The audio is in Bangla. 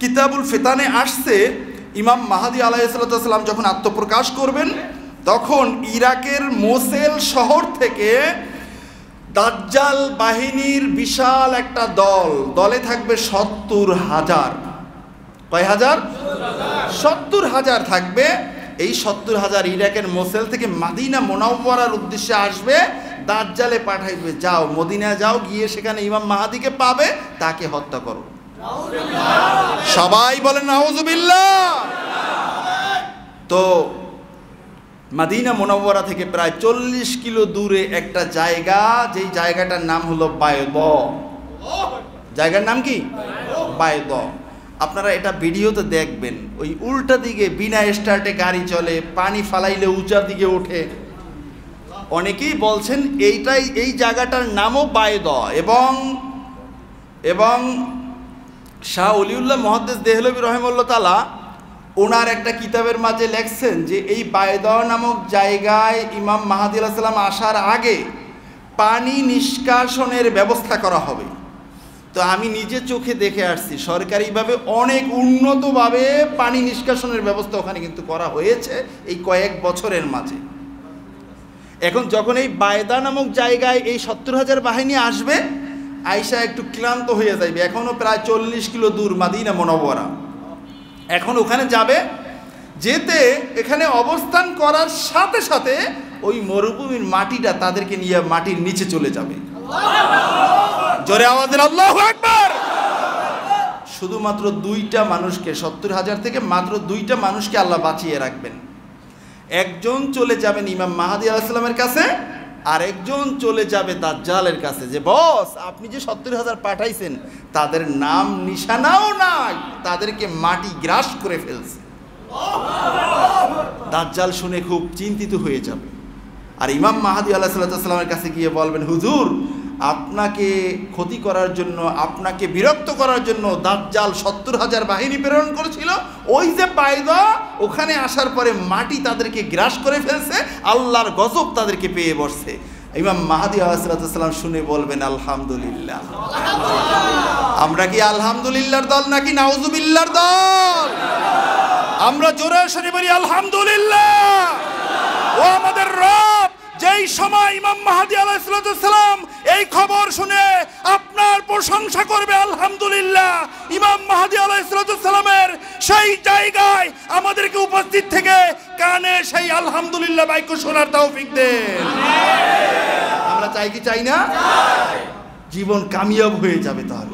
কিতাবুল ফিতানে আসছে ইমাম মাহদী আলাইহিস সালাম যখন আত্মপ্রকাশ করবেন তখন ইরাকের মোসেল শহর থেকে দাজ্জাল বাহিনীর বিশাল একটা দলে থাকবে ৭০,০০০। কয় হাজার? ৭০,০০০ থাকবে। এই ৭০,০০০ ইরাকের মোসেল থেকে মদিনা মুনাওয়ারার উদ্দেশ্যে আসবে, দাজ্জালে পাঠাইবে, যাও মদিনায় যাও, গিয়ে সেখানে ইমাম মাহদীকে পাবে, তাকে হত্যা করো। সবাই বলেন নাউজুবিল্লাহ। তো মদিনা মুনাওয়ারা থেকে প্রায় ৪০ কিলো দূরে একটা জায়গা, যেই জায়গাটার নাম হলো বায়দ। জায়গার নাম কি? বায়দ। আপনারা এটা ভিডিওতে দেখবেন, ওই উল্টা দিকে বিনা স্টার্টে গাড়ি চলে, পানি ফালাইলে উঁচা দিকে ওঠে। অনেকেই বলছেন এই জায়গাটার নামও বায়দ। এবং শাহ অলিউল্লাহ মুহাদ্দিস দেহলভী রহিমাহুল্লাহ তাআলা ওনার একটা কিতাবের মাঝে লেখছেন যে এই বায়দ নামক জায়গায় ইমাম মাহদী আলাইহিস সালাম আসার আগে পানি নিষ্কাশনের ব্যবস্থা করা হবে। তো আমি নিজে চোখে দেখে আসছি, সরকারিভাবে অনেক উন্নতভাবে পানি নিষ্কাশনের ব্যবস্থা ওখানে কিন্তু করা হয়েছে এই কয়েক বছরের মাঝে। এখন যখন এই বায়দা নামক জায়গায় এই ৭০,০০০ বাহিনী আসবে, আয়েশা একটু ক্লান্ত হয়ে যাবে। এখনও প্রায় ৪০ কিলো দূর মদিনা মুনাওয়ারা। এখন ওখানে যাবে, যেতে এখানে অবস্থান করার সাথে সাথে ওই মরুভূমির মাটিটা তাদেরকে নিয়ে মাটির নিচে চলে যাবে। জোরে আওয়াজের আল্লাহু আকবার। শুধুমাত্র ২টা মানুষকে, ৭০,০০০ থেকে মাত্র ২টা মানুষকে আল্লাহ বাঁচিয়ে রাখবেন। একজন চলে যাবেন ইমাম মাহদী আলাইহিস সালামের কাছে, আর একজন চলে যাবে দাজ্জালের কাছে, যে বস আপনি যে ৭০,০০০ পাঠাইছেন তাদের নাম নিশানাও নাই, তাদেরকে মাটি গ্রাস করে ফেলছে। দাজ্জাল শুনে খুব চিন্তিত হয়ে যাবে, আর ইমাম মাহদী আলাইহিস সালামের কাছে গিয়ে বলবেন, হুজুর আপনাকে ক্ষতি করার জন্য, আপনাকে বিরক্ত করার জন্য দাজ্জাল ৭০,০০০ বাহিনী প্রেরণ করেছিল। ওই যে বায়দা, ওখানে আসার পরে মাটি তাদেরকে গ্রাস করে ফেলছে, আল্লাহর গজব তাদেরকে পেয়ে বসছে। ইমাম মাহদী আলাইহিস সালাম শুনে বলবেন আলহামদুলিল্লাহ। আমরা কি আলহামদুলিল্লাহর দল নাকি নাউজুবিল্লাহর দল? আমরা জোরে সরে বলি আলহামদুলিল্লাহ। ও আমাদের রব, যেই সময় ইমাম মাহদী আলাইহিস সালাম এই খবর শুনে আপনার প্রশংসা করবে আলহামদুলিল্লাহ, ইমাম মাহদী আলাইহিস সালামের সেই জায়গায় আমাদেরকে উপস্থিত থেকে কানে সেই আলহামদুলিল্লাহ বাক্য শোনার তৌফিক দেন। আমরা চাই কি চাই না? জীবন কামিয়াব হয়ে যাবে তাহলে।